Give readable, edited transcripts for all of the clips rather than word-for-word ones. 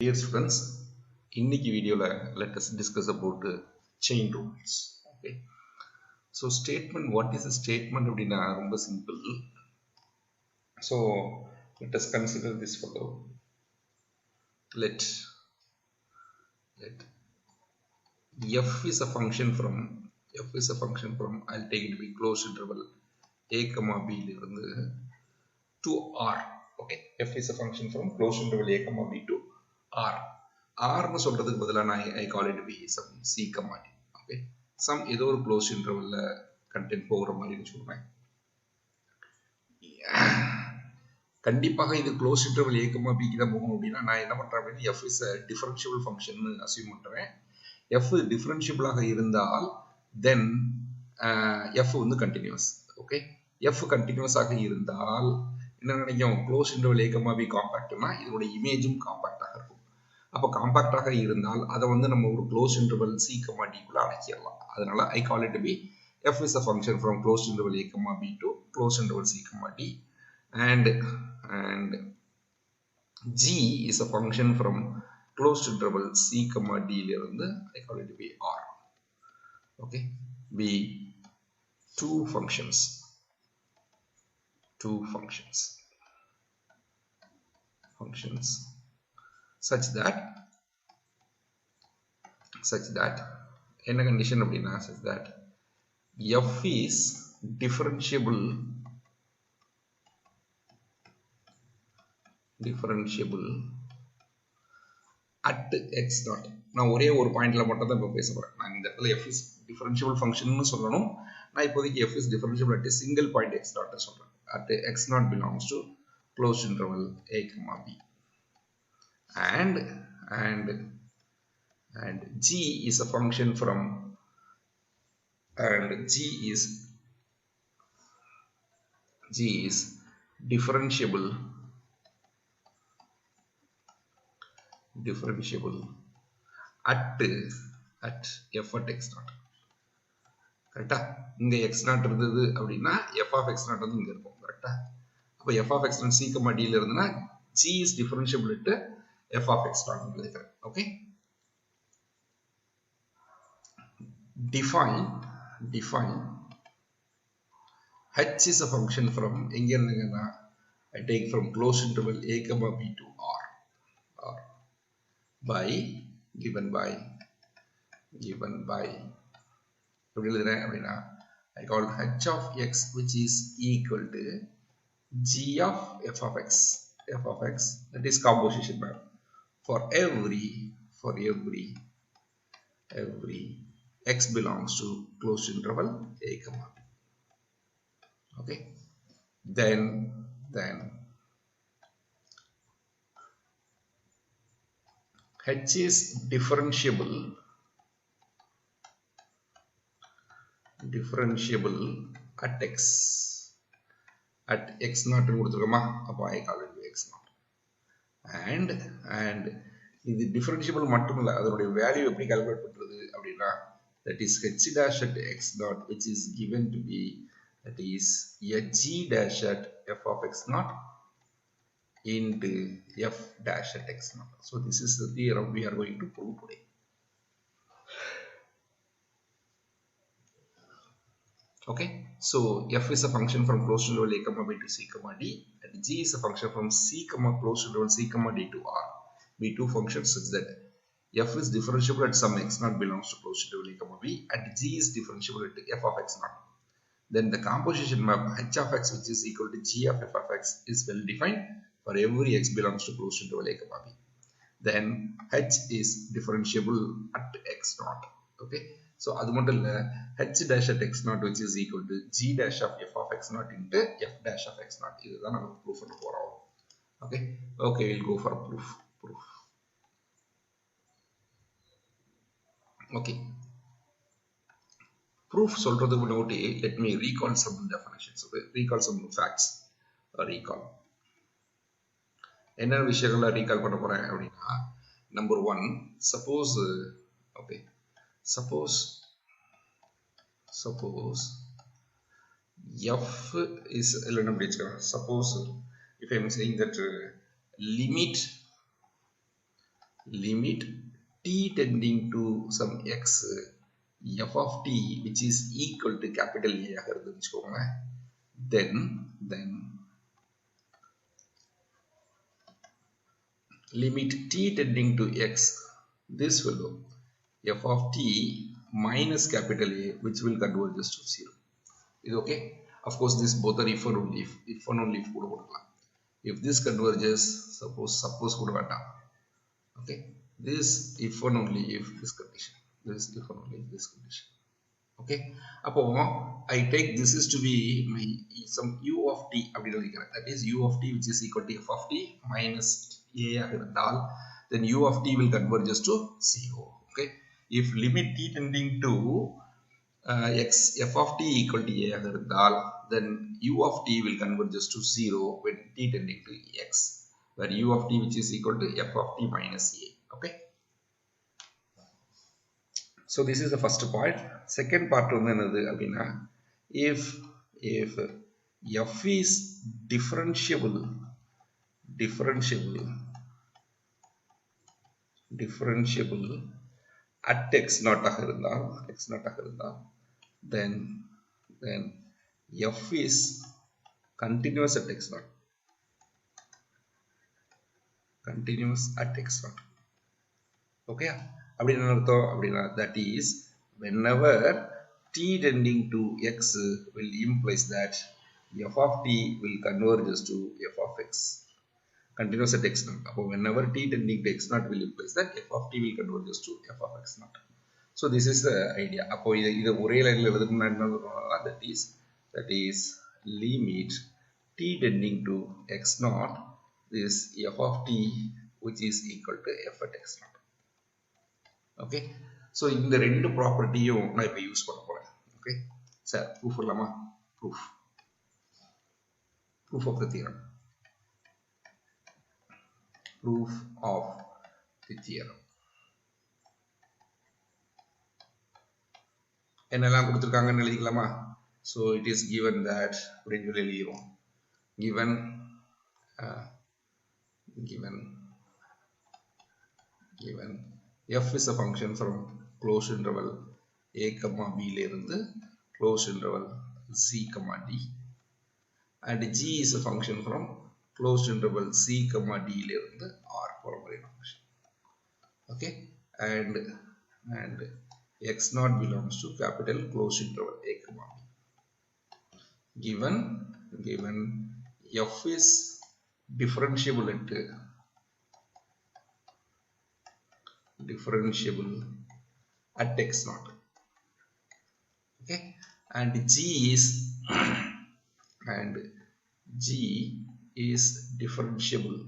Dear students, in this video, let us discuss about chain rules. Okay. So statement, what is a statement? Very simple. So let us consider this fellow. Let f is a function from I'll take it to be closed interval a comma b to r. Okay, f is a function from closed interval a comma b to r. R nu சொல்றதுக்கு பதிலா I call it to be some c comma d. Okay, some ஏதோ ஒரு closed interval content போகிற மாதிரி சொல்றேன். கண்டிப்பாக இது closed interval a comma b க்கு தான் போகணும் அப்படின்னா நான் என்ன பண்றேன் அப்படின்னா f is a differentiable function னு அஸ்யூம் பண்றேன். f differentiable ஆக இருந்தால் then f வந்து continuous. Okay, f continuous ஆக இருந்தால் என்ன நினைக்கும் closed interval a comma b காம்பாக்ட்னா இதோட இமேஜும் காம்பாக்டாக இருக்கும். அப்ப காம்பாக்டாக இருந்தால் அதை வந்து நம்ம ஒரு closed interval c comma d குள்ள அடக்கிடலாம். அதனால I call it to be f is a function from closed interval a comma b to closed interval c comma d, and g is a function from closed interval c comma d ல இருந்து I call it to be r. Okay, be two functions such that என்ன condition அப்படின்னா such that f is differentiable at x dot. நான் ஒரே ஒரு பாயிண்ட்ல மட்டும் தான் இப்ப பேச போறேன். நான் இந்த இடத்துல f is differentiable function னு சொல்லணும். நான் இப்போதைக்கு f is differentiable at a single point x dot னு சொல்றேன். At x naught belongs to closed interval a comma b, and g is a function from g is differentiable at f at x naught. கரெக்ட்டா? இங்க x naught இருந்தது அப்படினா f of x naught வந்து இங்க இருக்கும். கரெக்ட்டா? அப்ப f of x naught c comma d ல இருந்தனா g is differentiable at f of x naught னு எழுதுறேன். Okay? Define h is a function from எங்க இருந்துங்கன்னா I take from closed interval a comma b to r by given by எப்படி எழுதுறேன் அப்படின்னா I call h of x which is equal to g of f of x that is composition map for every x belongs to closed interval a comma b. Okay, then h is differentiable at x naught னு கொடுத்திருக்கோமா, அப்ப I call it x naught, and இது differentiable மட்டும் இல்ல, அதனுடைய value எப்படி calculate பண்றது அப்படின்னா that is h dash at x naught which is given to be that is a g dash at f of x naught into f dash at x naught. So this is the theorem we are going to prove today. Okay, so f is a function from closed interval a comma b to c comma d, and g is a function from c comma closed interval c comma d to r. Be two functions such that f is differentiable at some x naught belongs to closed interval a comma b, and g is differentiable at f of x naught. Then the composition map h of x which is equal to g of f of x is well defined for every x belongs to closed interval a comma b. Then h is differentiable at x naught. Okay, so அது மட்டும் இல்ல, h dash at x naught which is equal to g dash of f of x naught into f dash of x naught. இதுதான் நம்ம proof பண்ண போறோம். Okay, we'll go for proof. Okay, proof சொல்றதுக்கு முன்னாடி let me recall some definitions. Okay, recall some facts. Recall என்ன விஷயங்களை recall பண்ண போறேன் அப்படின்னா, number 1, suppose f is suppose if I am saying that limit limit t tending to some x f of t which is equal to capital A ஆக இருந்து வச்சுக்கோங்க. then limit t tending to x, this will be f of t minus capital A which will converge to 0. Is okay? Of course this both are if and only if கூட கொடுக்கலாம். If this converges, suppose கூட வேண்டாம். Okay, this if and only if this condition, this if and only if this condition. Okay, அப்போ I take this is to be my some u of t அப்படி எழுதிக்கிறேன். That is u of t which is equal to f of t minus a ஆக இருந்தால் then u of t will converges to 0. Okay, if limit t tending to x f of t equal to a ஆக இருந்தால் then u of t will converges to 0 when t tending to x, where u of t which is equal to f of t minus a. Okay, so this is the first part. Second part வந்து என்னது அப்படின்னா, if f is differentiable at x naught ஆக இருந்தால் then f is continuous at x naught. Okay, அப்படின்னா அர்த்தம் அப்படின்னா that is whenever t tending to x will implies that f of t will converges to f of x, continuous at x naught. அப்போ whenever t tending to x naught will implies that f of t will converges to f of x naught. So this is the idea. அப்போ இதை ஒரே லைன்ல எழுதணும்னா என்ன சொல்லலாம்? that is limit t tending to x naught is f of t which is equal to f at x naught. Okay, so இந்த ரெண்டு ப்ராப்பர்ட்டியும் நான் இப்போ யூஸ் பண்ண போறேன். Okay, சார் ப்ரூஃப் பண்ணலாமா? proof of the theorem. Proof of the theorem. என்னெல்லாம் கொடுத்துருக்காங்கன்னு எழுதிக்கலாமா? So it is given that அப்படின்னு சொல்லி எழுதிடுவோம். given f is a function from closed interval a comma b ல இருந்து closed interval c comma d, and g is a function from closed interval c comma d ல இருந்து r போற function. Okay, and x naught belongs to capital closed interval a comma b. Given f is differentiable at x naught. Okay, and g is differentiable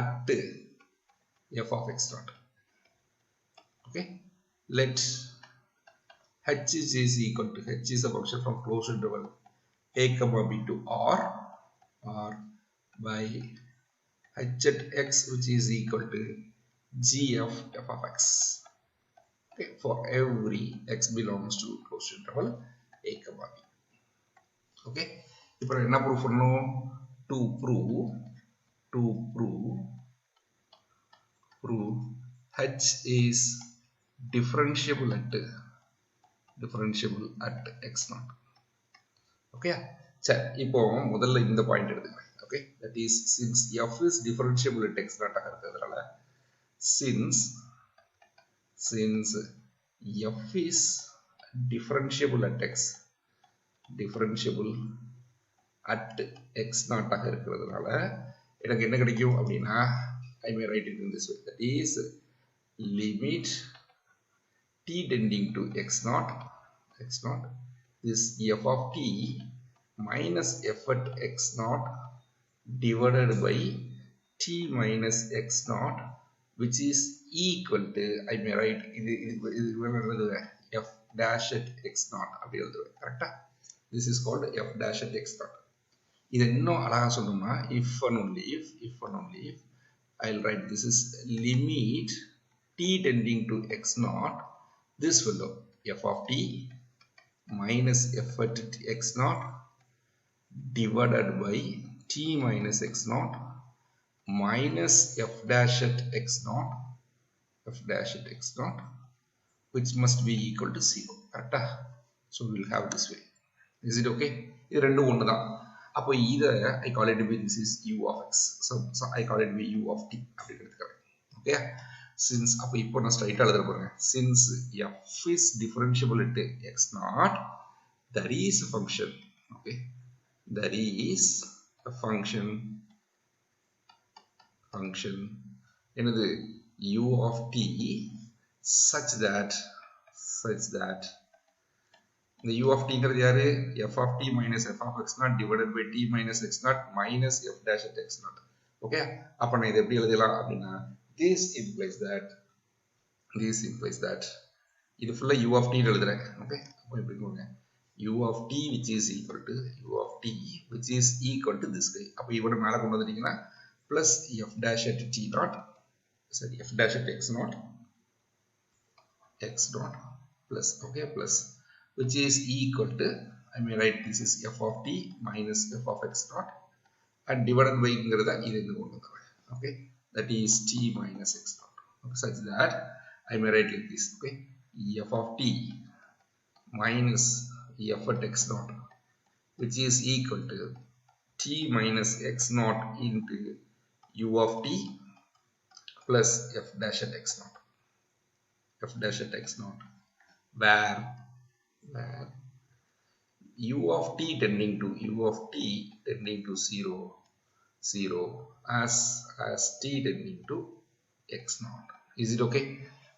at f of x naught. Okay, let h is equal to h is a function from closed interval a comma b to r by h at x which is equal to g of f of x. Okay, for every x belongs to closed interval a comma b. Okay, இப்போ என்ன proof பண்ணணும்? to prove h is differentiable at x naught. Okay, சரி இப்போ முதல்ல இந்த point எடுத்துக்கிறேன். Okay, that is since f is differentiable at x naught ஆக இருக்கிறதுனால since f is differentiable at x naught ஆக இருக்கிறதுனால எனக்கு என்ன கிடைக்கும் அப்படின்னா, I may write it in this way, that is limit t tending to x naught is f of t minus f at x naught divided by t minus x naught which is equal to, I may write f dash at x naught அப்படி எழுதுவேன். கரெக்டா? This is called f dash at x naught. இது இன்னும் அழகா சொல்லணும்னா if and only if I'll write this is limit t tending to x naught, this will be f of t minus f at x naught divided by t minus x naught minus f dash at x naught, f dash at x naught, which must be equal to 0. Correct? So we will have this way. Is it okay? This is one. So either I call it to be this is u of x. So I call it to be u of t. Okay? Since since f is differentiable at x naught, there is a function. Okay? There is a function another u of t such that the u of t f of t minus f of x naught divided by t minus x naught minus f dash at x naught. Okay, this implies that இது ஃபுல்லா u of t ன்னு எழுதுறேன். Okay, அப்ப எப்படி போங்க u of t which is equal to this guy. அப்ப இவனை மேல கொண்டு வந்துட்டீங்கன்னா plus f dash at t naught, sorry, f dash at x naught plus, okay, plus, which is equal to, I may write this is f of t minus f of x naught and divided by okay, that is t minus x naught, okay, such that I may write like this. Okay, f of t minus f at x naught, which is equal to t minus x naught into u of t plus f dash at x naught, where u of t tending to 0 as t tending to x naught. Is it okay?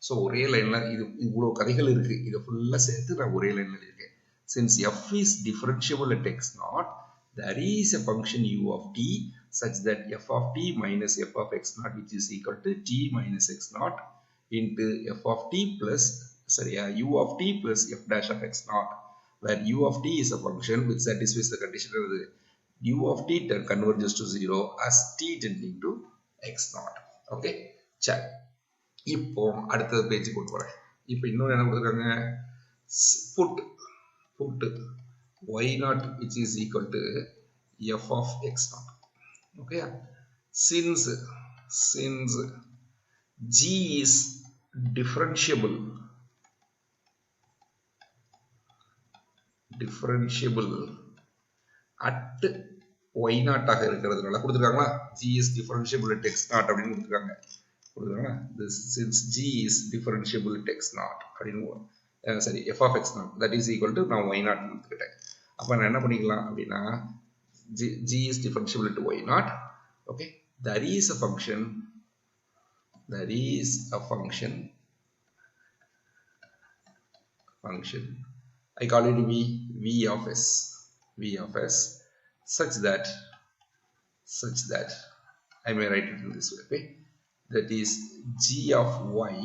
So ஒரே லைன்ல இது இவ்வளவு கதைகள் இருக்கு, இத ஃபுல்லா சேர்த்து நான் ஒரே லைன்ல இருக்கேன். Since f is differentiable at x naught, there is a function u of t such that f of t minus f of x naught, which is equal to t minus x naught into f of t plus, sorry, u of t plus f dash of x naught, where u of t is a function which satisfies the condition of the u of t converges to 0 as t tending to x naught. Okay, check. இப்போ அடுத்த page கொண்டு வரேன். இப்போ இன்னொரு என்ன கொடுத்திருக்காங்க, put y naught which is equal to f of x naught. Okay, since g is differentiable at y naught ஆக இருக்கிறதுனால கொடுத்திருக்காங்களா, g is differentiable at x naught அப்படினு கொடுத்திருக்காங்க. This, since g is differentiable at x naught அப்படினு, sorry, f of x naught, that is equal to நான் y naught எடுத்துக்கிட்டேன். அப்ப நான் என்ன பண்ணிக்கலாம் அப்படினா, g is differentiable at y naught. Okay, there is a function I call it v of s such that I may write it in this way. Okay, that is g of y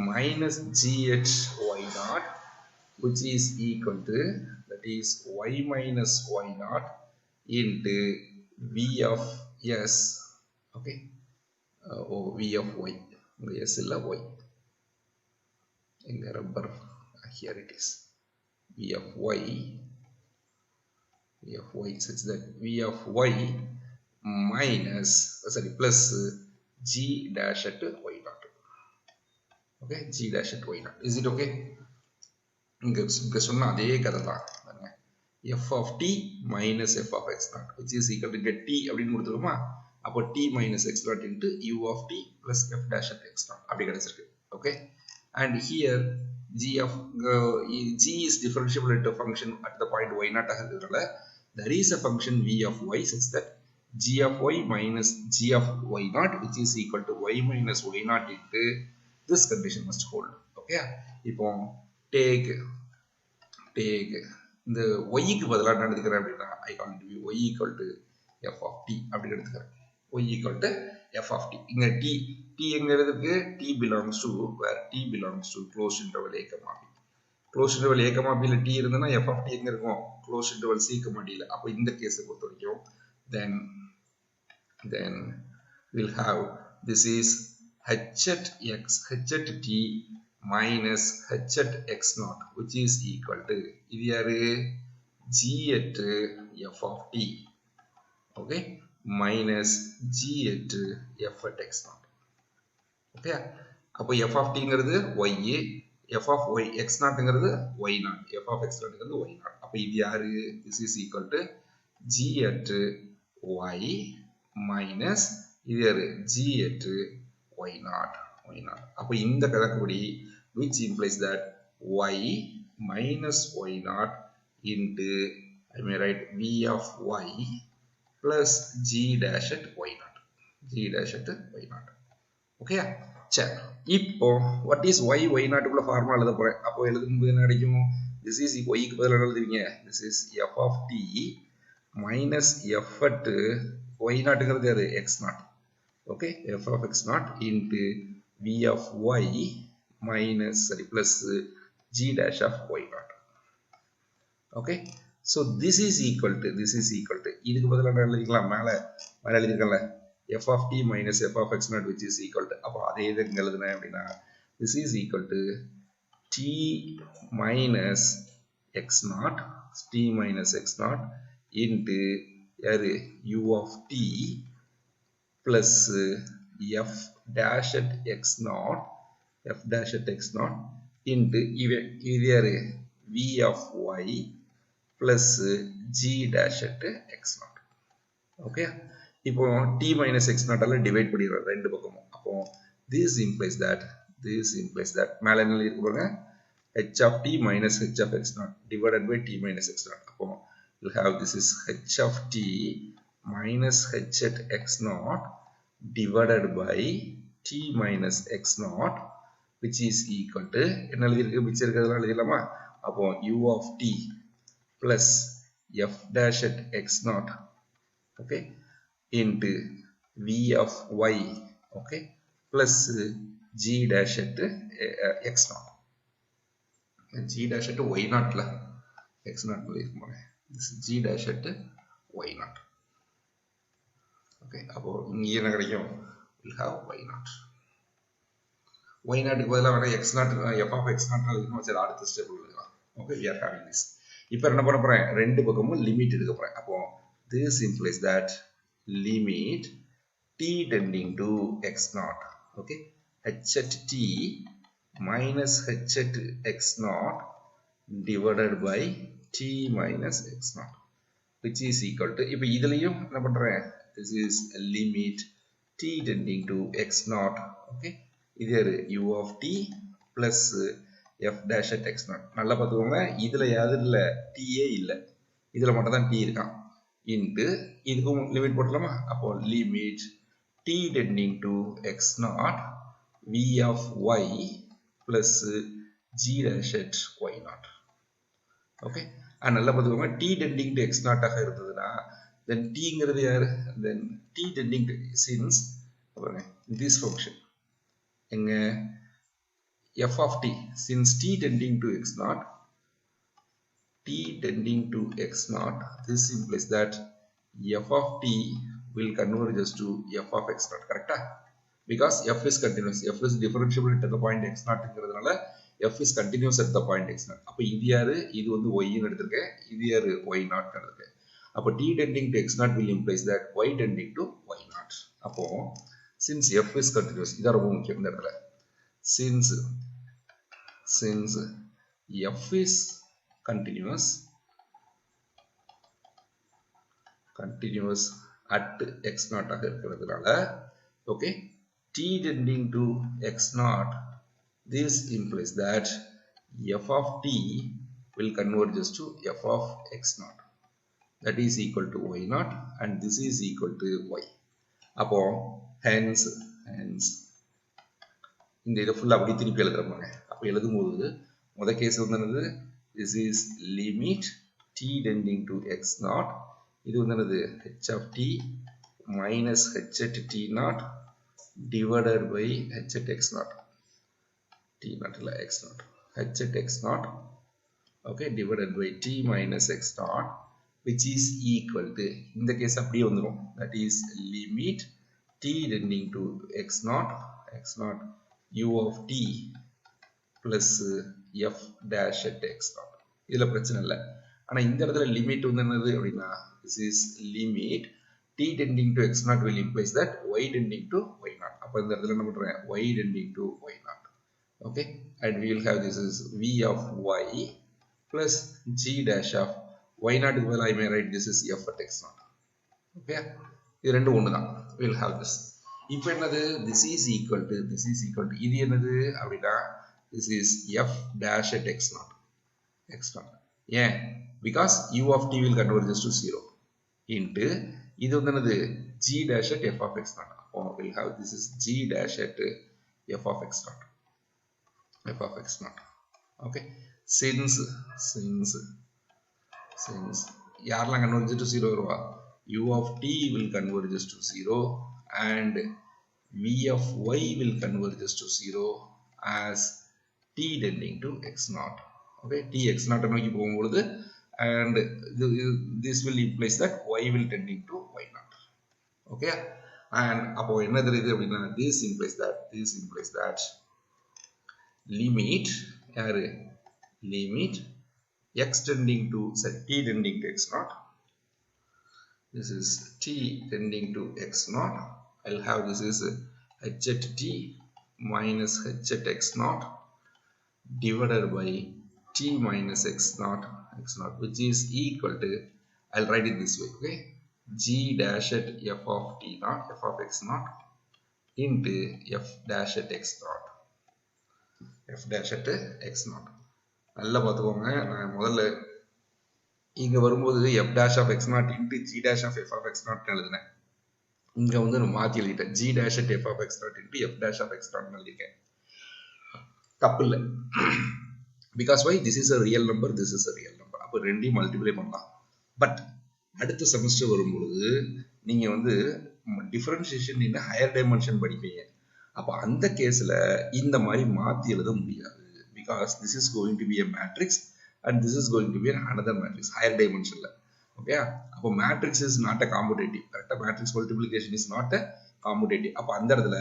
minus g at y naught, which is equal to, that is y minus y naught into v of s. Okay, v of y, s illa y, inga rubber, here it is, v of y such that v of y minus, sorry, plus g dash at y naught. Okay, g dash at y naught. Is it okay? இங்க சொன்ன அதே கதை தான். f of t minus f of x naught, which is equal to get t அப்படின்னு கொடுத்துருமா, அப்போ t minus x naught into u of t plus f dash at x naught அப்படி கிடைச்சிருக்கு. Okay, and here g is differentiable at a function at the point y naught ஆக இருக்கிறதுனால there is a function v of y such that g of y minus g of y naught, which is equal to y minus y naught into this condition must hold. Okay, இப்போ take இந்த y க்கு பதிலா என்ன எடுத்துக்கிறேன் அப்படின்னா, I call it y equal to f of t அப்படி எடுத்துக்கிறேன். y equal to f of t. இங்க t எங்க இருக்கு, t belongs to, where t belongs to closed interval a comma b. closed interval a comma b ல t இருந்ததுன்னா f of t எங்க இருக்கும், closed interval c comma d ல. அப்போ இந்த கேஸை பொறுத்த வரைக்கும் then we'll have, this is h at t minus h at x naught, which is equal to, இது யாரு, g at f of t okay, minus g at f at x naught. Okay, அப்போ f of t ங்கிறது ya, f of y x naught ங்கிறது y naught, f of x naught ங்கிறது y naught. அப்போ இது யாரு? This is equal to g at y minus இது யாரு? g at y naught, y naught. அப்போ இந்த கணக்குப்படி which implies that y minus y naught into, I may write v of y plus g dash at y naught, g dash at y naught. Okay, சரி. இப்போ what is y naught குள்ள formula எழுத போறேன். அப்போ எழுதும்போது என்ன கிடைக்கும்? This is y க்கு பதிலா எழுதுவீங்க. This is f of t minus f at y naught ங்கிறது யாரு? x naught. Okay, f of x naught into v of y minus plus g dash of y naught. Okay, so this is equal to இதுக்கு பதிலா என்ன எழுதிக்கலாம்? மேல எழுதிருக்கல f of t minus f of x naught which is equal to, அப்போ அதே இது இங்க எழுதுனேன் அப்படின்னா this is equal to t minus x naught into யாரு? u of t plus f dash at x naught into இது யாரு? v of y plus g dash at x naught. Okay, இப்போ t minus x naught ஆல divide பண்ணிடுறோம் ரெண்டு பக்கமும். அப்போ this implies that மேல என்ன இருக்கு பாருங்க, h of t minus h of x naught divided by t minus x naught. அப்போ we'll have this is h of t minus h at x naught divided by t minus x naught which is equal to என்ன எழுதிருக்கு? மிச்சம் இருக்கிறதெல்லாம் எழுதிடலாமா? அப்போ u of t plus f dash at x naught, okay, into v of y, okay, plus g dash at x naught, g dash at y naught la x naught this is g dash at y naught. Okay, அப்போ இங்க என்ன கிடைக்கும்? we'll have y naught. y naught க்கு பதிலா வர x naught, f of x naught எழுதணும். சரி, அடுத்த ஸ்டெப் எழுதலாம். Okay, we are having this. இப்போ என்ன பண்ண போறேன்? ரெண்டு பக்கமும் லிமிட் எடுக்க போறேன். அப்போ this implies that limit t tending to x naught, okay, h at t minus h at x naught divided by t minus x naught which is equal to, இப்போ இதுலயும் என்ன பண்றேன்? this is limit t tending to x naught, okay, இது u of t plus f dash at x naught. நல்லா பார்த்துக்கோங்க, இதுல யாரும் இல்ல, t ஏ இல்ல, இதுல மட்டும் தான் t இருக்கான். into இதுக்கும் லிமிட் போடலாமா? அப்போ limit t tending to x naught v of y plus g dash at y naught. Okay, நல்லா பார்த்துக்கோங்க, t tending to x naught ஆக இருந்ததுன்னா then t ங்கிறது யாரு? then t tending to, since this function எங்க f of t, since t tending to x naught, this implies that f of t will converge to f of x naught, correct? Because f is continuous, f is differentiable at the point x naught ங்கிறதுனால f is continuous at the point x naught. அப்போ இது யாரு? இது வந்து y ன்னு எடுத்திருக்கேன், இது யாரு? y naught ன்னு எடுத்திருக்கேன். அப்போ t tending to x naught will implies that y tending to y naught. அப்போ since f is continuous, இதான் ரொம்ப முக்கியம் இந்த இடத்துல. since f is continuous at x naught ஆக இருக்கிறதுனால, okay, t tending to x naught, this implies that f of t will converge to f of x naught, that is equal to y naught, and this is equal to y. அப்போ hence இந்த இதை ஃபுல்லா அப்படி திருப்பி எழுதுறோம். அப்போ எழுதும்போது முத கேஸ் வந்து என்னது? this is limit t tending to x naught, இது வந்து என்னது? h of t minus h at t naught divided by h at x naught, t naught இல்ல x naught, h at x naught, okay, divided by t minus x naught which is equal to, இந்த case அப்படியே வந்துரும், that is limit t tending to x naught u of t plus f dash at x naught. இதுல பிரச்சனை இல்லை. ஆனா இந்த இடத்துல limit வந்து என்னது அப்படின்னா, this is limit t tending to x naught will implies that y tending to y naught. அப்ப இந்த இடத்துல என்ன பண்றேன்? Y tending to y naught. Okay, and we will have this is v of y plus g dash of y naught. Well, I may write this is f at x naught. Okay, இது ரெண்டு ஒன்று தான். We will have this. இப்போ என்னது? This is equal to இது என்னது அப்படின்னா this is f dash at x naught. Yeah, because u of t will converges to 0 into இது வந்து என்னது? G dash at f of x naught. We will have this is g dash at f of x naught. Okay, since யாரெல்லாம் converges to 0 வருவா? U of t will converges to 0 and v of y will converges to 0 as t tending to x naught. Okay, t x naught நோக்கி போகும்போது and this will implies that y will tending to y naught. Okay, and அப்போ என்ன தெரியுது அப்படின்னா this implies that limit x tending to t tending to x naught. This is t tending to x naught. I'll have this is h at t minus h at x naught divided by t minus x naught, which is equal to, I'll write it this way, okay, g dash at f of t naught, f of x naught into f dash at x naught. நல்லா பார்த்துக்கோங்க. நான் முதல்ல இங்க வரும்போது f dash of x naught into g dash of f of x naught எழுதுனேன். இங்க வந்து நான் மாத்தி எழுதிட்டேன். g dash at f of x naught into f dash of x naught எழுதிட்டேன். தப்பு இல்லை. Because why? This is a real number, அப்போ ரெண்டையும் மல்டிப்ளை பண்ணலாம். பட் அடுத்த செமஸ்டர் வரும்பொழுது நீங்க வந்து டிஃபரன்ஷியேஷன் இன் ஹையர் டைமென்ஷன் படிப்பீங்க. அப்போ அந்த கேஸ்ல இந்த மாதிரி மாத்தி எழுத முடியாது. Because this is going to be a matrix and this is going to be another matrix higher dimensionல. Okay, அப்போ matrix is not a commutative. கரெக்டா? matrix multiplication is not a commutative. அப்போ அந்த இடத்துல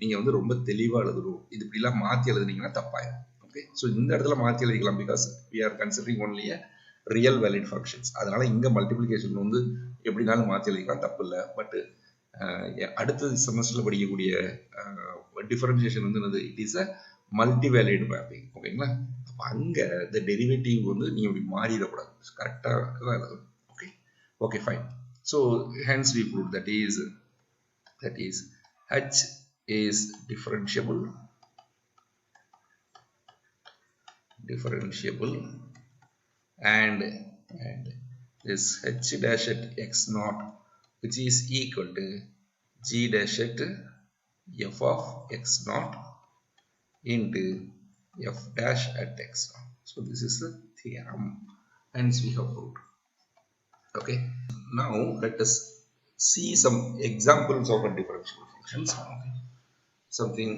நீங்க வந்து ரொம்ப தெளிவா எழுதணும். இது இப்படிலாம் மாத்தி எழுதுனீங்கன்னா தப்பாயிடும். Okay, so இந்த இடத்துல மாத்தி எழுதிக்கலாம். because we are considering only a real valid functions. அதனால இங்க multiplication வந்து எப்படினாலும் மாத்தி எழுதிக்கலாம், தப்பு இல்லை. பட் அடுத்த செமஸ்டர்ல படிக்கக்கூடிய டிஃபரன்ஷியேஷன் வந்து என்னது? It is a multivariate mapping. ஓகேங்களா? அப்போ அங்க the derivative வந்து நீங்க இப்படி மாறிடக்கூடாது. கரெக்டா தான் எழுதணும். Okay, fine. So hence we prove that is h is differentiable and this h dash at x naught, which is equal to g dash at f of x naught into f dash at x naught. So this is the theorem, hence we have proved. Okay, now let us see some examples of a differential functions. Okay, something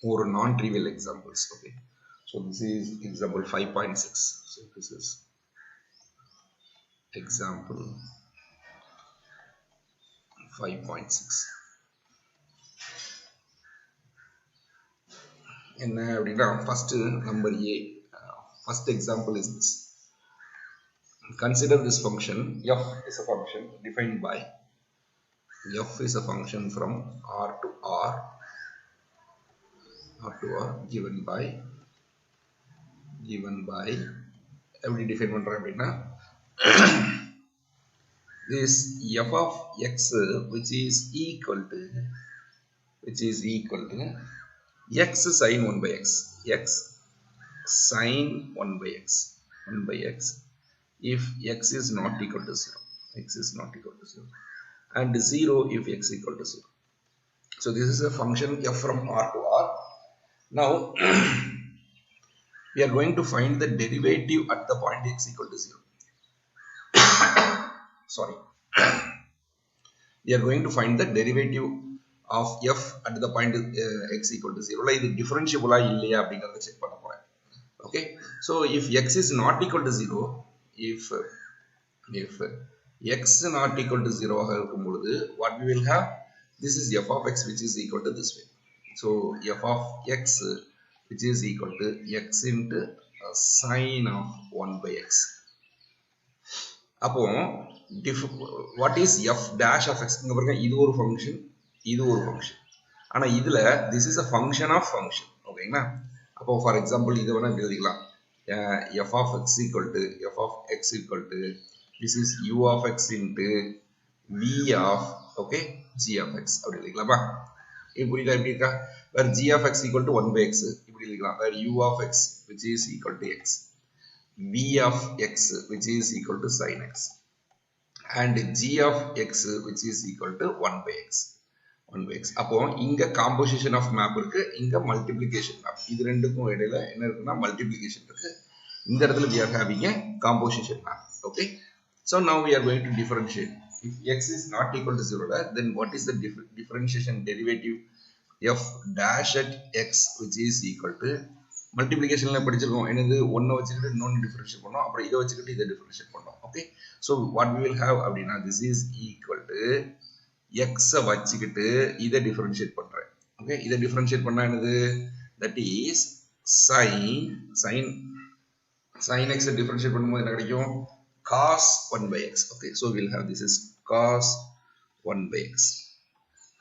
more non-trivial examples. Okay, so this is example 5.6. so this is example 5.6. என்ன அப்படின்னா first number A, first example is this. Consider this function. F is a function defined by f is a function from R to R given by எப்படி define பண்றேன் அப்படின்னா this f of x which is equal to x sin 1 by x sin 1 by x if x is not equal to 0, and 0 if x equal to 0. So this is a function f from R to R. Now we are going to find the derivative at the point x equal to 0. Sorry. We are going to find the derivative of f at the point x equal to 0. Like the differentiable இல்லையா அப்படிங்கறத check பண்ண போறேன். Okay, so if x is not equal to 0, if x not equal to 0 ஆக இருக்கும் பொழுது what we will have, this is f of x which is equal to this way. So f of x which is equal to x into sine of 1 by x. அப்போ what is f dash of x இங்க பாருங்க இது ஒரு function இது ஒரு function ஆனா இதுல this is a function of function ஓகேங்களா அப்போ ஃபார் எக்ஸாம்பிள் இதை வேணா எழுதிக்கலாம் f of x equal to f of x equal to this is u of x into v of okay g of x அப்படி எழுதிக்கலாமா இது புரியுதா எப்படி இருக்கா where g of x equal to 1 by x இப்படி எழுதிக்கலாம் where u of x which is equal to x v of x which is equal to sin x and g of x which is equal to 1 by x 1 by x அப்போ இங்க composition of map இருக்கு இங்க multiplication map இது ரெண்டுக்கும் இடையில என்ன இருக்குன்னா multiplication இருக்கு இந்த இடத்துல we are having a composition map okay so now we are going to differentiate if x is not equal to 0 then what is the differentiation derivative f dash at x which is equal to multiplication ல படிச்சிருக்கோம் என்னது 1 வச்சிட்டு இன்னொன்னு differentiate பண்ணோம் அப்புறம் இத வச்சிட்டு இத differentiate பண்ணோம் okay so what we will have அப்படினா this is equal to x வச்சிட்டு இத differentiate பண்றேன் okay இத differentiate பண்ணா என்னது that is sin x differentiate பண்ணும்போது என்ன கிடைக்கும் cos 1 by x okay so we will have this is cos 1 by x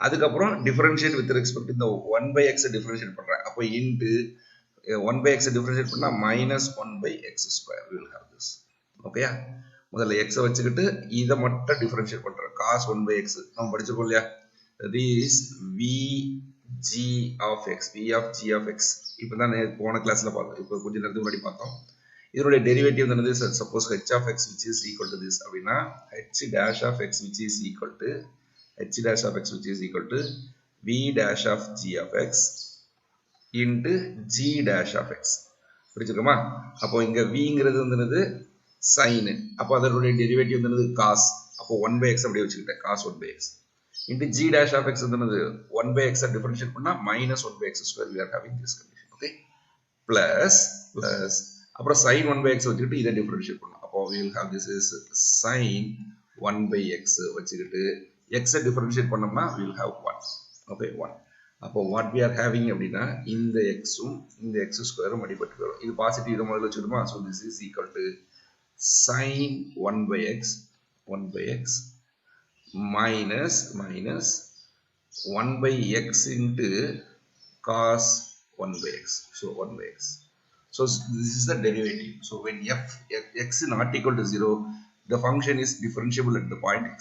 அதுக்கு அப்புறம் differentiate with respect to the 1 by x differentiate பண்றேன் அப்போ into 1 by x differentiate பண்ணா minus 1 by x square we will have this okay முதல்ல x வச்சிட்டு இத மட்டும் differentiate பண்றேன் cos 1 by x நம்ம படிச்சிருக்கோம் இல்லையா this v g of x v of g of x இப்பதான் போன கிளாஸ்ல பார்த்தோம் இப்போ கொஞ்ச நேரத்துக்கு முன்னாடி பார்த்தோம் இதோட டெரிவேட்டிவ் என்னது suppose h of x which is equal to this அப்படினா h dash of x which is equal to h dash of x which is equal to v dash of g of x into g dash of x புரிஞ்சுக்கமா அப்போ இங்க v ங்கிறது என்னது sin அப்போ அதோட derivative என்னது cos அப்போ 1 by x அப்படியே வச்சுக்கிட்டேன் cos 1 by x into g dash of x என்னது 1 by x டிஃபரன்ஷியேட் பண்ணா minus 1 by x square we are having this condition okay plus அப்புறம் sin 1 by x வச்சுக்கிட்டு இத டிஃபரன்ஷியேட் பண்ணனும் அப்போ we will have this is sin 1 by x வச்சுக்கிட்டு x differentiate பண்ணோம்னா we will have 1 okay 1 அப்போ what we are having அப்படினா இந்த x உம் இந்த x ஸ்கொயரும் அடிபட்டு வரும் இது பாசிட்டிவ் இத முதல்ல வச்சுடுமா so this is equal to sin 1 by x minus 1 by x into cos 1 by x so 1 by x so this is the derivative so when x is not equal to 0 the function is differentiable at the point x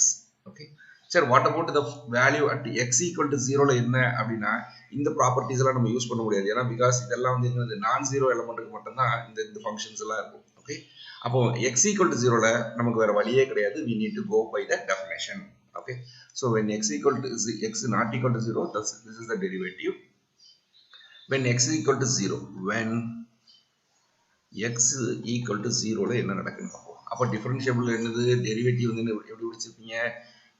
okay sir what about the value at x equal to 0 ல என்ன அப்படினா இந்த properties எல்லாம் நம்ம use பண்ண முடியாது ஏனா because இதெல்லாம் வந்து இந்த நான் ஜீரோ எலிமெண்ட்க்கு மட்டும் தான் இந்த ஃபங்க்ஷன்ஸ் எல்லாம் இருக்கும் okay அப்போ x equal to 0 ல நமக்கு வேற வழியே கிடையாது we need to go by the definition okay so when x not equal to 0 this is the derivative when x equal to 0 when x equal to 0 ல என்ன நடக்குன்னு பாப்போம் அப்ப டிஃபரன்ஷியபிள் என்னது டெரிவேட்டிவ் வந்து எப்படி பிடிச்சிருப்பீங்க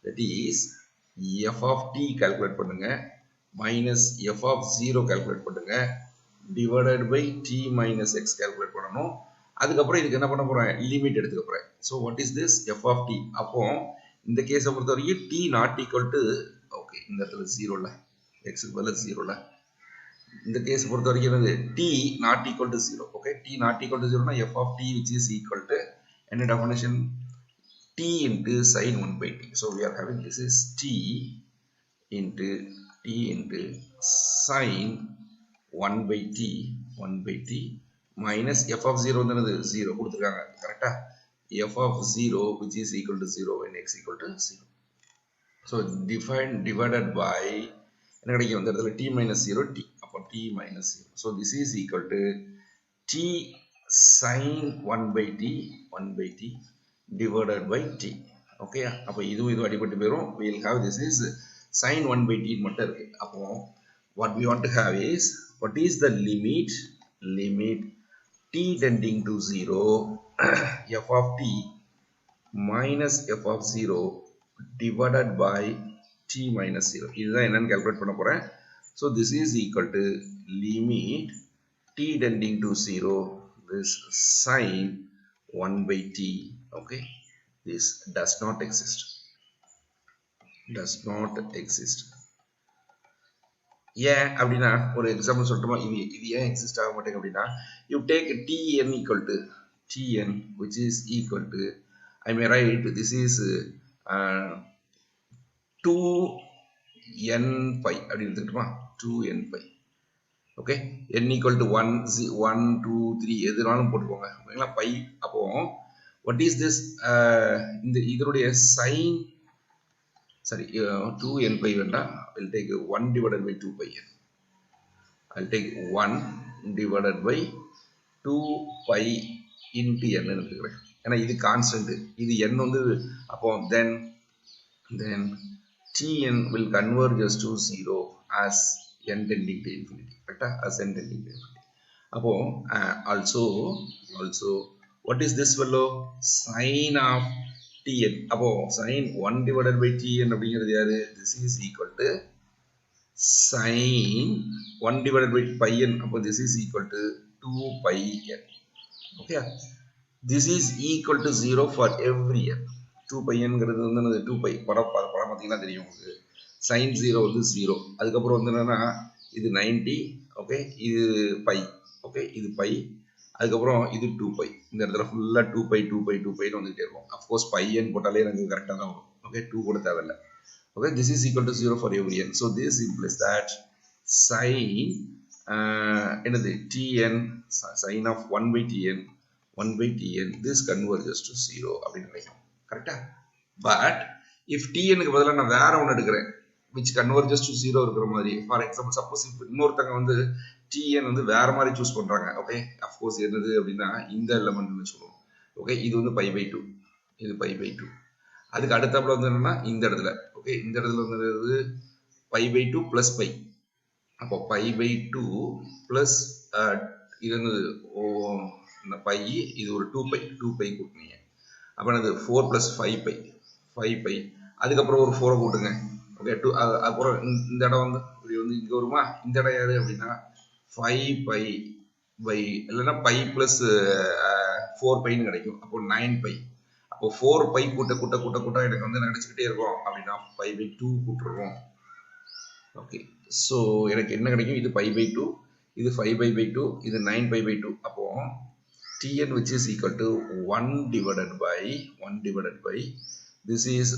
that is f of t calculate பண்ணுங்க minus f of 0 calculate பண்ணுங்க divided by t minus x calculate பண்ணனும் அதுக்கு அப்புறம் இதுக்கு என்ன பண்ண போறேன் லிமிட் எடுத்துக்க போறேன் so what is this f of t அப்போ இந்த கேஸை பொறுத்தவரைக்கும் t not equal to okay இந்த இடத்துல 0 ல x க்கு பதிலா 0 ல இந்த கேஸ் பொறுத்தவரைக்கும் என்னது t not equal to 0 okay t not equal to 0 னா f of t which is equal to என்ன definition t into sin 1 by t so we are having this is t into sin 1 by t minus f of 0 என்னது 0 கொடுத்திருக்காங்க கரெக்ட்டா f of 0 which is equal to 0 when x equal to 0 so divided by என்ன கிடைக்கும் இந்த இடத்துல t minus 0 t அப்ப t minus 0 so this is equal to t sin 1 by t divided by t okay அப்ப இது அடிபட்டு போயிடும் we will have this is sin 1 by t மட்டும் இருக்கு அப்போ what we want to have is what is the limit t tending to 0 f of t minus f of 0 divided by t minus 0 இதுதான் என்னன்னு calculate பண்ண போறேன் so this is equal to limit t tending to 0 this sin 1 by t okay this does not exist ஏன் அப்படினா ஒரு example சொல்லட்டுமா இது ஏன் எக்ஸிஸ்ட் ஆக மாட்டேங்குது அப்படினா you take tn equal to tn which is equal to I may write this is 2n pi அப்படி எடுத்துக்கிட்டோமா 2n pi. okay, n equal to 1 1 2 3 எதுனாலும் போட்டுக்கோங்க ஓகேங்களா பை. அப்போ what is this இந்த இதனுடைய sin sorry 2n pi வேண்டாம், I'll take 1 divided by 2 pi n. I'll take 1 divided by 2 pi into n எடுத்துக்கிறேன். ஏன்னா இது கான்ஸ்டன்ட், இது n வந்து அப்போ then tn will converge to 0 as n tending to infinity. Correct? As n tending to infinity. அப்போ also what is this fellow? Sin of tn. அப்போ sin 1 divided by tn அப்படிங்கிறது யாரு? This is equal to sin 1 divided by pi n. அப்போ this is equal to 2 pi n. Okay. This is equal to 0 for every n. 2 pi ங்கிறது வந்து 2 pi படம் பார்த்தீங்கன்னா தெரியும் உங்களுக்கு. sin 0 வந்து 0. அதுக்கப்புறம் வந்து என்னன்னா இது 90. ஓகே, இது பை. ஓகே, இது பை. அதுக்கப்புறம் இது 2 pi. இந்த இடத்துல ஃபுல்லா 2 pi 2 pi 2 pi வந்துட்டே இருக்கும். of course pi n போட்டாலே எனக்கு கரெக்ட்டா தான் வரும். ஓகே, 2 கூட தேவையில்லை. okay, this is equal to 0 for every n. so this implies that sin என்னது tn sin of 1 by tn this converges to 0 அப்படின்னு நினைக்கும். கரெக்டா? பட் இஃப் tn க்கு பதிலா நான் வேற ஒன்னு எடுக்கிறேன் which converges to 0 இருக்கிற மாதிரி, ஃபார் எக்ஸாம்பிள் சப்போஸ் இப்போ இன்னொருத்தங்க வந்து tn வந்து வேற மாதிரி சூஸ் பண்றாங்க. ஓகே, of course என்னது அப்படின்னா இந்த எலிமெண்ட்னு சொல்லுவோம். ஓகே, இது வந்து pi by 2, இது pi by 2. அதுக்கு அடுத்தாப்புல வந்து என்னன்னா இந்த இடத்துல, ஓகே, இந்த இடத்துல வந்து pi by 2 plus pi. அப்போ pi by 2 plus இது வந்து இந்த pi, இது ஒரு 2 pi கூட்டுனீங்க. அப்போ அது 4 plus 5 pi. அதுக்கப்புறம் ஒரு 4 கூட்டுங்க. ஓகே, அப்புறம் இந்த இடம் வந்து இப்படி வந்து இங்கே வருமா? இந்த இடம் யாரு அப்படின்னா 5 pi by இல்லைன்னா pi plus 4 piன்னு கிடைக்கும். அப்போ 9 pi. அப்போ 4 pi கூட்ட எனக்கு வந்து நினைச்சுக்கிட்டே இருக்கும் அப்படின்னா pi by 2 கூட்டுருவோம். ஓகே, ஸோ எனக்கு என்ன கிடைக்கும்? இது pi by 2, இது 5 pi by 2, இது 9 pi by 2. அப்போ tn which is equal to 1 divided by this is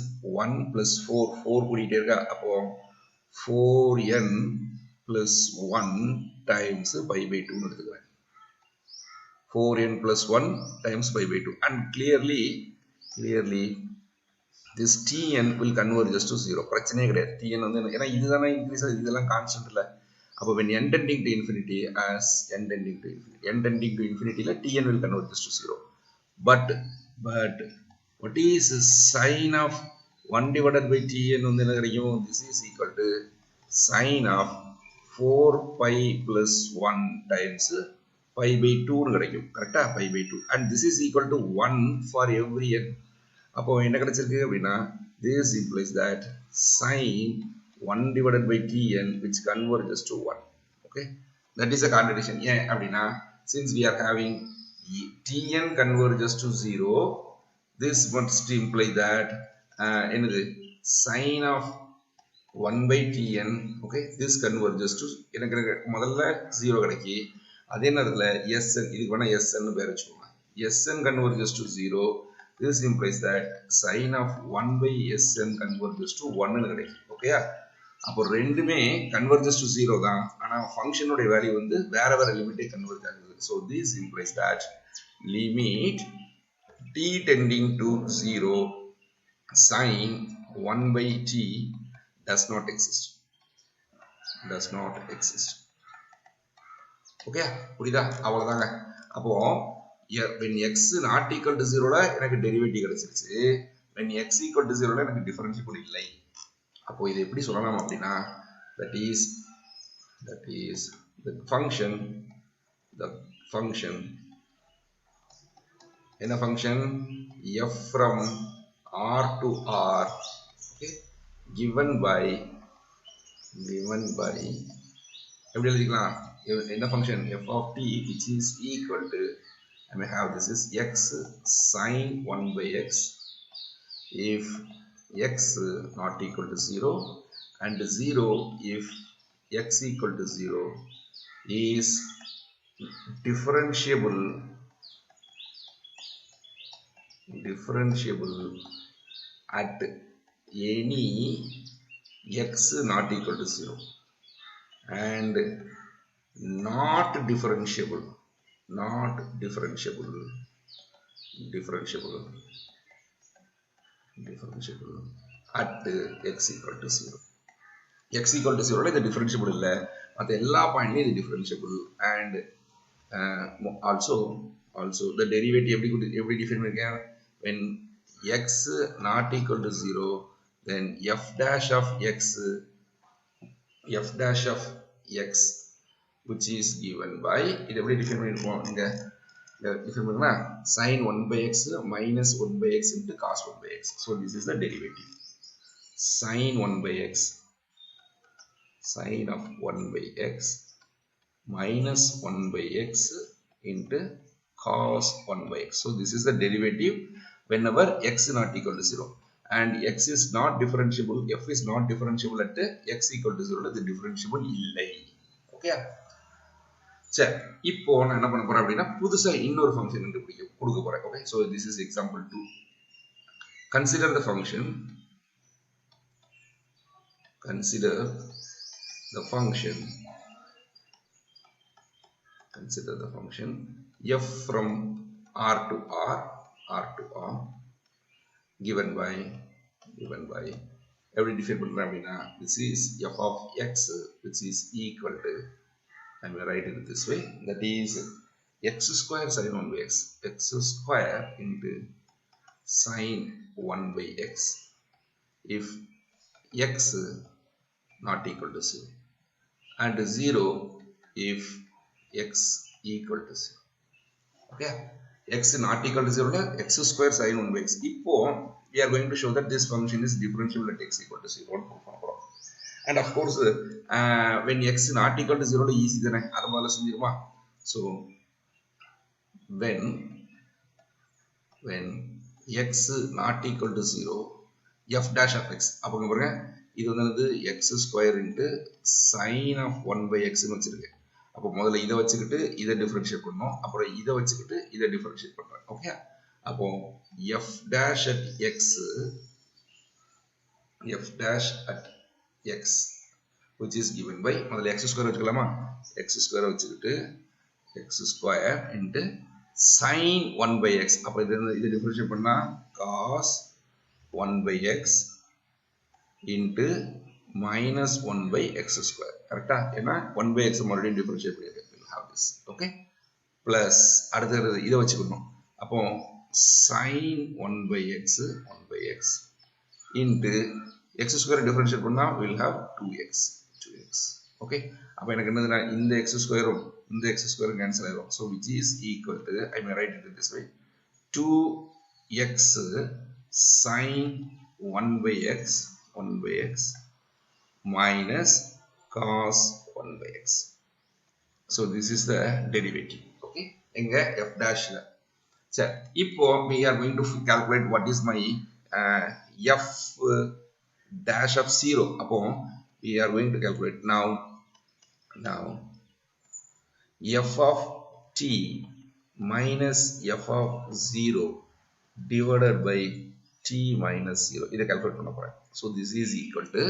1 plus 4 கூட்டிகிட்டே இருக்கா. அப்போ 4n plus 1 times pi by 2 எடுத்துக்கிறேன். 4n plus 1 times pi by 2 and clearly this tn will converge to 0. பிரச்சனையே கிடையாது. tn வந்து ஏன்னா இதுதானே இன்க்ரீஸ் ஆகுது, இதெல்லாம் கான்ஸ்டன்ட் இல்லை. அப்போ when n tending to infinity as n tending to infinity ல tn will converge to 0. but what is sin of 1 divided by tn வந்து என்ன கிடைக்கும்? This is equal to sin of 4 pi plus 1 times pi by 2 னு கிடைக்கும். கரெக்டா? pi by 2 and this is equal to 1 for every n. அப்போ என்ன கிடைச்சிருக்கு அப்படின்னா this implies that sin 1 divided by tn which converges to 1. okay, that is a contradiction. ஏன் அப்படின்னா since we are having tn converges to 0, this must imply that என்னது sin of 1 by tn, okay, this converges to எனக்கு முதல்ல 0 கிடைக்கி. அதே நேரத்தில் sn, இதுக்கு வேணா sn பேர் வச்சுக்கோங்க. sn converges to 0. this implies that sin of 1 by sn converges to 1 னு கிடைக்கும். ஓகேயா? அப்போ ரெண்டுமே converges to 0 தான், ஆனா ஃபங்க்ஷனோட வேல்யூ வந்து வேற லிமிட்டே கன்வர்ஜ் ஆகுது. so this implies that limit t tending to 0 sin 1 by t does not exist. Okay, புரியுதா? அவ்வளவுதாங்க. அப்போ when x not equal to 0 ல எனக்கு டெரிவேட்டிவ் கிடைச்சிருச்சு. when x equal to 0 ல எனக்கு டிஃபரன்ஷியபிள் இல்லை. அப்போ இது எப்படி சொல்லலாம் அப்படின்னா that is the function என்ன function f from r to r, okay, given by எப்படி எழுதிக்கலாம்? என்ன function f of t which is equal to, I may have this is x sin 1 by x if x not equal to 0 and 0 if x equal to 0 is differentiable differentiable at any x not equal to 0 and not differentiable differentiable at x equal to 0. X equal to 0 is differentiable illa at ella point is differentiable and also the derivative every different when x not equal to 0 then f dash of x which is given by it every different sin 1 by x minus 1 by x into cos 1 by x. So this is the derivative. Sin 1 by x, sin of 1 by x minus 1 by x into cos 1 by x. So this is the derivative whenever x is not equal to 0 and x is not differentiable, f is not differentiable at x equal to 0, the differentiable illai. Okay. சரி, இப்போ நான் என்ன பண்ண போறேன் அப்படின்னா புதுசா இன்னொரு function கொடுக்க போறேன். Okay, so this is example 2. Consider the function f from r to r given by every different parameter. This is f of x which is equal to, I will write it this way, that is x square sin 1 by x square into sin 1 by x if x not equal to 0 and 0 if x equal to 0. Okay, x not equal to 0 x square sin 1 by x. Now we are going to show that this function is differentiable at x equal to 0. And of course when x not equal to 0 easy than so when x not equal to 0 f dash of x இது வந்து x square into sin of 1 by x னு வச்சிருக்கேன். அப்போ முதல்ல இத வச்சிட்டு இத differentiate பண்ணனும், அப்புறம் இத வச்சிட்டு இத டிஃபரன்ஷியேட் பண்றேன். ஓகே, அப்போ f dash at x which is given by முதல்ல x square வச்சுக்கலாமா, x square வச்சிட்டு x square into sin 1 by x. அப்போ இத டிஃபரன்ஷியேட் பண்ணா cos 1 by x into minus 1 by x square. Correct? ஏன்னா 1 by x மறுபடியும் differentiate பண்ணிருக்கேன். We'll have this. Okay? Plus அடுத்தது இத வச்சுக்கணும். அப்போ sin 1 by x into x square differentiate பண்ணா we'll have 2x. Okay? அப்போ எனக்கு என்னதுன்னா இந்த x square இந்த x square cancel ஆயிடும். So which is equal to, I may write it this way, 2x sin 1 by x minus cos 1 by x. So this is the derivative. Okay, enga f dash la. So ipo we are going to calculate what is my f dash of 0. Appo we are going to calculate now f of t minus f of 0 divided by t minus 0 இத calculate பண்ண போறேன். So this is equal to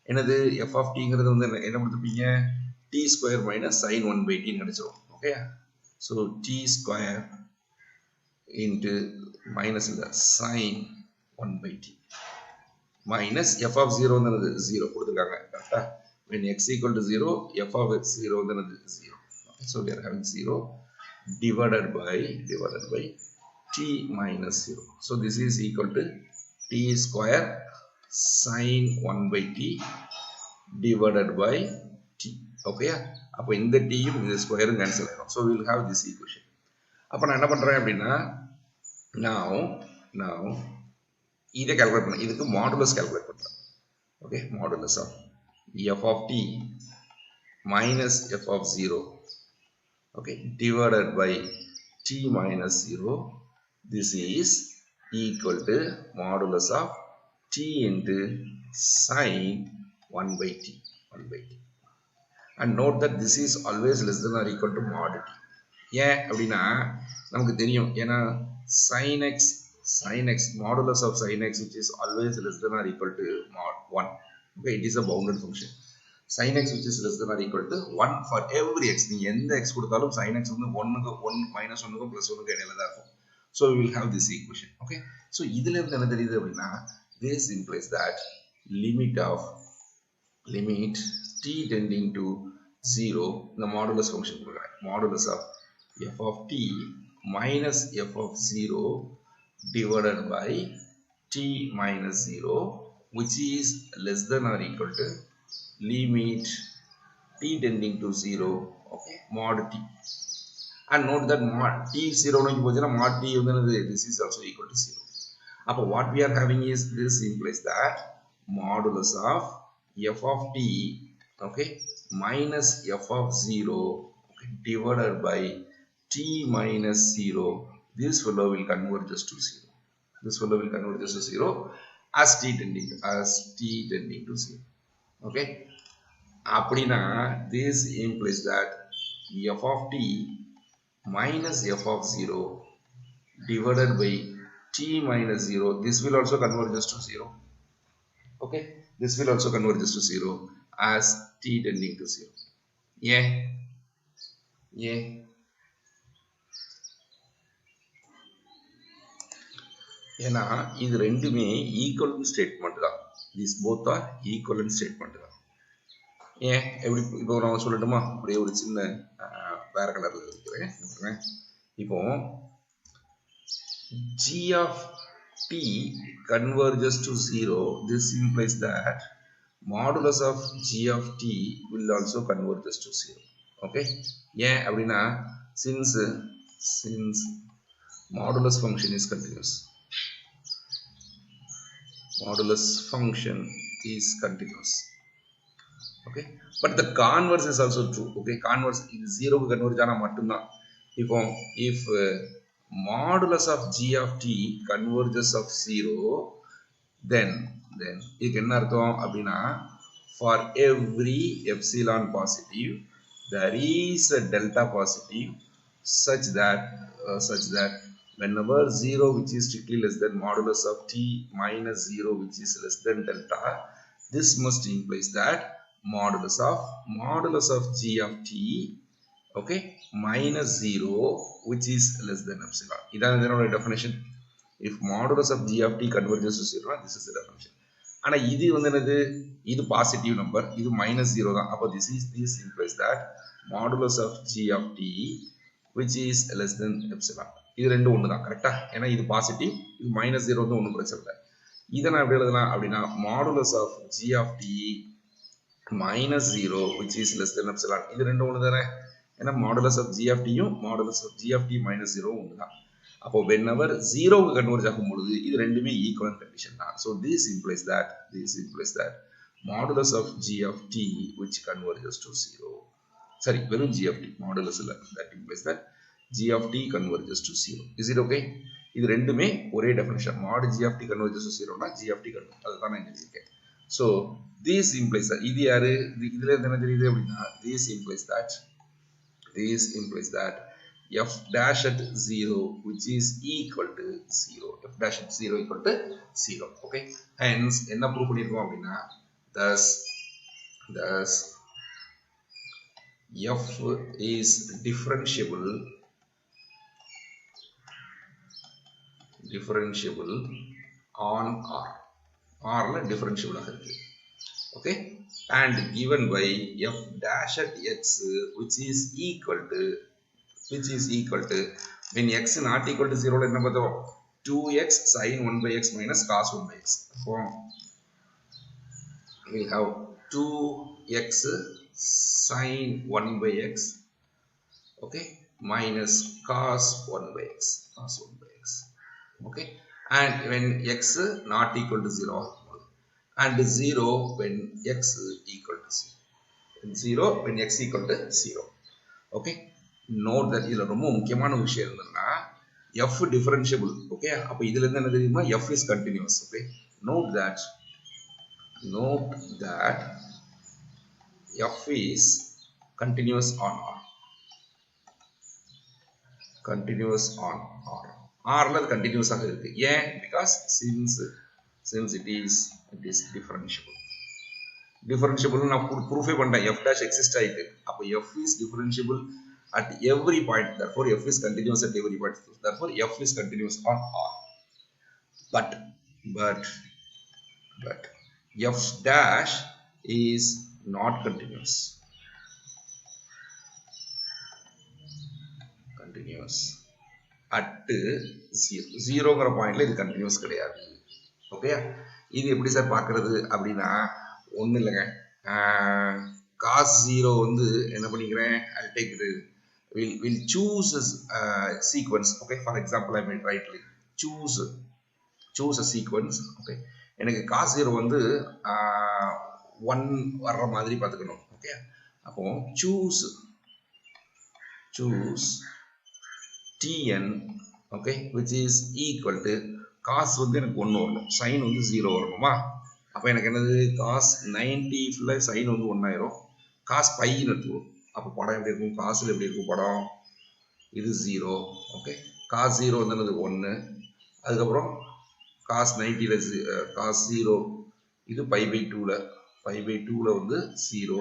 என்னது f of t ங்கிறது வந்து என்ன கொடுத்துப்பீங்க, t square minus sin 1 by t ன்னு கிடைச்சிரும். Okay, so t square into minus இல்ல sin 1 by t minus f of 0 வந்து 0 கொடுத்திருக்காங்க. கரெக்ட்டா, when x equal to 0 f of x 0 வந்து 0. Okay, so we are having 0 divided by t minus 0. So this is equal to t square sin 1 by t divided by t. Okay, அப்போ இந்த t யும் இந்த ஸ்கொயரும் cancel ஆயிடும். So we will have this equation. அப்போ நான் என்ன பண்றேன் அப்படின்னா now இதை கால்குலேட் பண்ண, இதுக்கு மாடுலஸ் கால்குலேட் பண்றேன். Okay, modulus of f of t minus f of 0 okay divided by t minus 0. This is equal to modulus of t into sin 1 by t. And note that this is always less than or equal to mod t. ஏன் அப்படின்னா நமக்கு தெரியும், ஏன்னா sin x sin x, modulus of sin x, which is always less than or equal to mod 1. Okay, it is a bounded function. Sin x which is less than or equal to 1 for every x. நீ எந்த x கொடுத்தாலும் sin x வந்து 1 minus 1 plus 1 இடையில தான் இருக்கும். So we will have this equation. Okay. So இதில இருந்து என்ன தெரியுது அப்படின்னா, this implies that limit t tending to 0, the modulus function modulus of f of t minus f of 0 divided by t minus 0, which is less than or equal to limit t tending to 0, okay, mod t. And note that mod t 0 mod t this is also equal to 0. Now what we are having is, this implies that modulus of f of t, okay, minus f of 0, okay, divided by t minus 0, this fellow will converge us to 0. This fellow will converge us to 0 as t tending to 0. Okay. அப்படினா this implies that f of t minus f of 0 divided by t minus 0, this will also converge us to 0. Okay, this will also converge us to 0 as t tending to 0. Yeah. ஏன்னா இது ரெண்டுமே equivalent statement தான். these both are equivalent statement தான். ஏன் எப்படி இப்போ நான் சொல்லட்டுமா? அப்படியே ஒரு சின்ன வேற கலர்ல இருக்கிறேன். இப்போ g of t converges to 0. This implies that modulus of g of t will also converges to 0. Okay. ஏன் அப்படின்னா, since modulus function is continuous. Modulus function is continuous. Okay, but the converse is also true. Okay, converse is 0 க்கு converge ஆனா மட்டும்தான். if modulus of g of t converges of 0, then இதுக்கு என்ன அர்த்தம் அப்படின்னா, for every epsilon positive there is a delta positive such that whenever 0 which is strictly less than modulus of t minus 0 which is less than delta, this must implies that modulus of g of t, okay, minus 0 which is less than epsilon. இதான் இதனோட definition. If modulus of g of t converges to 0, this is the definition. ஆனா இது வந்து என்னது, இது positive number, இது minus 0 தான். அப்போ this implies that modulus of g of t which is less than epsilon. இது ரெண்டும் ஒன்று தான். கரெக்டா? ஏன்னா இது பாசிட்டிவ், இது minus 0 வந்து ஒன்றும் பிரச்சனை இல்லை. இதை நான் எப்படி எழுதலாம் அப்படின்னா, modulus of g of t minus 0 which is less than epsilon. இது ரெண்டும் ஒன்று தானே. ஏன்னா modulus of g of t யும் modulus of g of t minus 0 ஒன்று தான். அப்போ whenever 0 க்கு கன்வர்ஜ் ஆகும் பொழுது இது ரெண்டுமே ஈக்குவலன்ட் கண்டிஷன் தான். So this implies that modulus of g of t which converges to 0. சரி, வெறும் g of t modulus இல்ல. That implies that g of t converges to 0. Is it okay? இது ரெண்டுமே ஒரே definition. Mod g of t converges to 0 னா g of t converges. அதுதான் நான் எழுதியிருக்கேன். So this implies that இது யாரு, இதுல என்ன தெரியுது அப்படின்னா, this implies that f dash at 0 which is equal to 0. F dash at 0 equal to 0. Okay. Hence என்ன ப்ரூவ் பண்ணிருக்கோம் அப்படின்னா, thus f is differentiable on R. R ல differentiable ஆக இருக்கு. Okay, and given by f dash at x which is equal to when x not equal to 0 என்ன பார்த்தோம், 2x sin 1 by x minus cos 1 by x. So we have 2x sin 1 by x, okay, minus cos 1 by x. Okay, and when x not equal to 0 and 0 when x equal to 0 when x equal to 0. Okay, note that இதுல ரொம்ப முக்கியமான விஷயம் என்னன்னா, f differentiable. Okay, அப்ப இதுல இருந்து என்ன தெரியுமா, f is continuous. Okay, note that f is continuous on R. R ல அது கண்டினியூஸாக இருக்கு. ஏன்? Because since it is differentiable. Differentiable நான் ப்ரூஃபே பண்ணிட்டேன். F dash exist ஆயிட்டு. அப்போ F is differentiable at every point. Therefore F is continuous at every point. Therefore F is continuous on R. But F dash is not continuous. At 0ங்கிற பாயிண்ட்ல இது continuous கிடையாது. Okay, இது எப்படி sir பார்க்கறது அப்படின்னா ஒன்றும் இல்லைங்க. cos 0 வந்து என்ன பண்ணிக்கிறேன், I'll take it, we'll choose a sequence. Okay, for example I may write like choose a sequence. Okay, எனக்கு cos 0 வந்து 1 வர்ற மாதிரி பார்த்துக்கணும். ஓகே, அப்போ choose tn, okay, which is equal to cos வந்து எனக்கு 1 வரணும், sin வந்து 0 வரணுமா? அப்போ எனக்கு என்னது, cos 90 ஃபுல்லாக sin வந்து 1 ஆயிரும், cos பைன்னு எடுத்துவோம். அப்போ படம் எப்படி இருக்கும், காசில் எப்படி இருக்கும் படம், இது 0. ஓகே, cos 0 வந்து என்னது 1, அதுக்கப்புறம் cos 90ல cos 0 இது பை பை 2ல வந்து 0,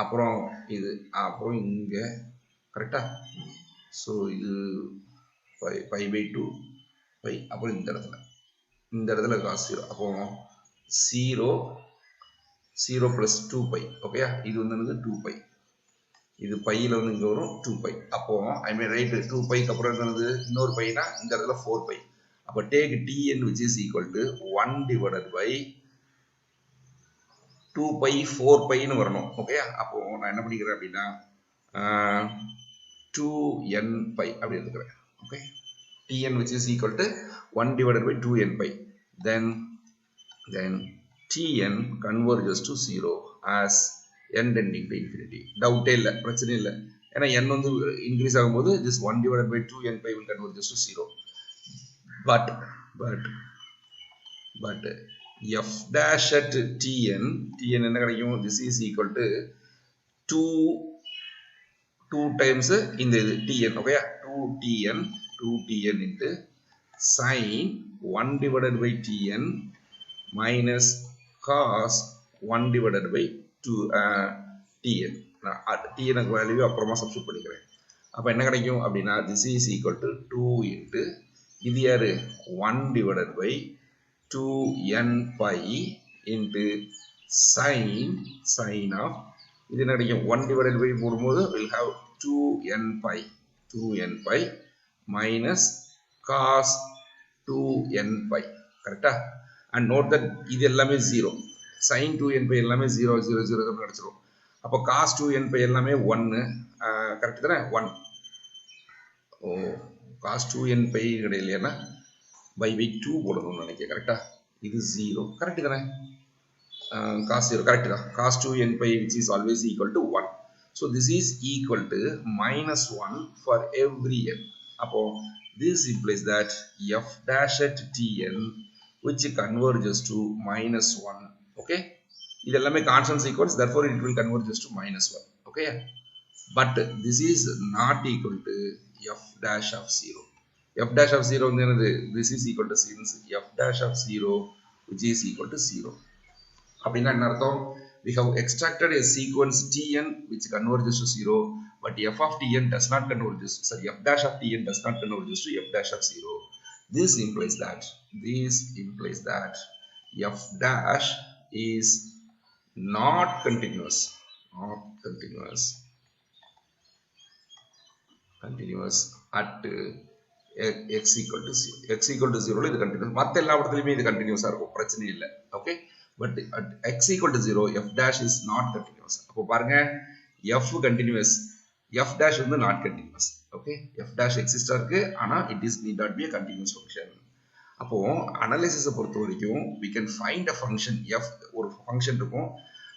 அப்புறம் இது, அப்புறம் இங்கே கரெக்டா. ஸோ இது பை பை 2 பை, அப்புறம் இந்த இடத்துல cos 0, அப்போ 0 + 2 பை. ஓகே, இது வந்து என்னது 2 பை, இது பையில் வந்து இங்கே வரும் 2 பை. அப்போ ஐ மீன் ரைட் 2 பைக்கு அப்புறம் என்னது இன்னொரு பைனா இந்த இடத்துல 4 பை. அப்போ take tn which is equal to 1 divided by 2 pi 4 பைன்னு வரணும். ஓகே, அப்போ நான் என்ன பண்ணிக்கிறேன் அப்படின்னா 2n பை அப்படி எடுத்துக்கிறேன். Okay, tn which is equal to 1 divided by 2n pi. Then tn converges to 0 as n tending to infinity. Doubt இல்லை, பிரச்சனை இல்லை. ஏன்னா n வந்து இன்க்ரீஸ் ஆகும்போது this 1 divided by 2n pi will converges to 0. But f dash at tn என்ன கிடைக்கும், this is equal to 2 times இந்த இது tn. Okay, 2tn into sin 1 divided by tn minus cos 1 divided by 2 tn. tn value அப்புறமா substitute பண்ணிக்கிறேன். அப்போ என்ன கிடைக்கும் அப்படின்னா this is equal to 2 into இது யாரு 1 divided by 2n pi into sin of இது என்ன கிடைக்கும் 1 divided by போடும்போது will have 2n pi minus cos 2n pi. கரெக்டா? and note that இது எல்லாமே 0, sin 2n pi எல்லாமே 0 0 0 கிடைச்சிரும். அப்போ cos 2n pi எல்லாமே 1, கரெக்ட் தானே 1. ஓ, cos 2n pi கிடையிலையா by 2 போடணும்னு நினைக்கிறேன். கரெக்டா? இது 0, கரெக்ட் தானே, cos 0 கரெக்ட் தான், cos 2n pi which is always equal to 1. So this is equal to minus 1 for every n. அப்போ this implies that f dash at tn which converges to minus 1. Okay, இது எல்லாமே constant sequence, therefore it will converges to minus 1. Okay, but this is not equal to f dash of 0. f dash of 0 வந்து என்னது, this is equal to since f dash of 0 which is equal to 0. அப்படின்னா என்ன அர்த்தம், we have extracted a sequence tn which converges to 0, but f of tn does not converges, sorry, f dash of tn does not converges to f dash of 0. This implies that f dash is not continuous at x equal to 0. x equal to 0 இது continuous, மற்ற எல்லா இடத்துலையுமே இது கண்டினியூஸாக இருக்கும், பிரச்சனை இல்லை. Okay, but at x equal to 0 f dash is not continuous. அப்போ பாருங்க f continuous, f dash வந்து not continuous. Okay, f dash exist இருக்கு, ஆனா it is need not be a continuous function. அப்போ அனாலிசிஸை பொறுத்த வரைக்கும் we can find a function f, ஒரு function இருக்கும்,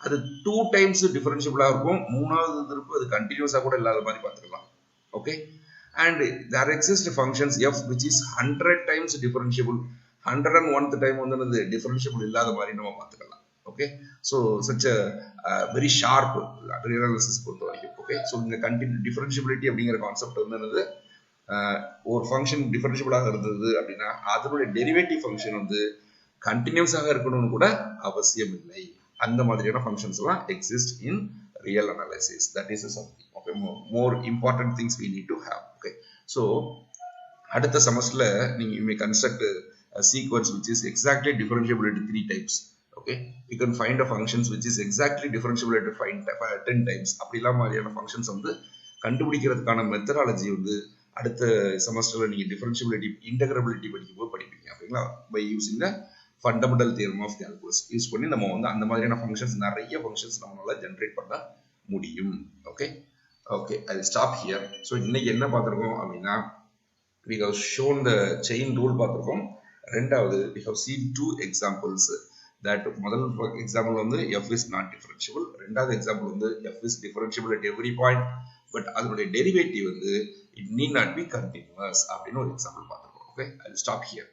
அது 2 times டிஃபரன்ஷியபிளா இருக்கும், மூணாவது திருப்பு அது கண்டினியூஸா கூட இல்லாத மாதிரி பார்த்துக்கலாம். Okay, and there exist functions f which is 100 times differentiable, 101th time வந்து differentiable இல்லாத மாதிரி நம்ம பார்த்துக்கலாம். Okay, so such a very sharp analysis பொறுத்த வரைக்கும். ஓகே, so இந்த differentiability அப்படிங்கிற கான்செப்ட் வந்து என்னது ஒரு ஃபங்க்ஷன் டிஃபரன்ஷியபிளாக இருந்தது அப்படின்னா அதனுடைய டெரிவேட்டிவ் ஃபங்க்ஷன் வந்து கண்டினியூஸாக இருக்கணும்னு கூட அவசியம் இல்லை. அந்த மாதிரியான ஃபங்க்ஷன்ஸ் எல்லாம் exist in real analysis. That is something okay, more important things we need to have. Okay, so அடுத்த செமஸ்டர்ல நீங்க you may construct a sequence which is exactly differentiable into 3 types. Okay, you can find a functions which is exactly differentiable into 10 times. அப்படிலாம் மாதிரியான functions வந்து கண்டுபிடிக்கிறதுக்கான methodology வந்து அடுத்த செமஸ்டர்ல நீங்க differentiability இன்டகிரபிலிட்டி படிக்கும்போது படிப்பீங்க. ஓகேங்களா, by using the fundamental theorem of calculus use பண்ணி நம்ம வந்து அந்த மாதிரியான ஃபங்க்ஷன்ஸ் நிறைய ஃபங்க்ஷன்ஸ் நம்மளால ஜென்ரேட் பண்ண முடியும். Okay okay, I will stop here. So இன்னைக்கு என்ன பார்த்துருக்கோம் அப்படின்னா we have shown the chain rule பார்த்துருக்கோம். ரெண்டாவது we have seen 2 examples that முதல் எக்ஸாம்பிள் வந்து f is not differentiable, ரெண்டாவது எக்ஸாம்பிள் வந்து f is differentiable at every point but அதனுடைய டெரிவேட்டிவ் வந்து it need not be continuous அப்படின்னு ஒரு எக்ஸாம்பிள் பார்த்துருக்கோம். Okay, I will stop here.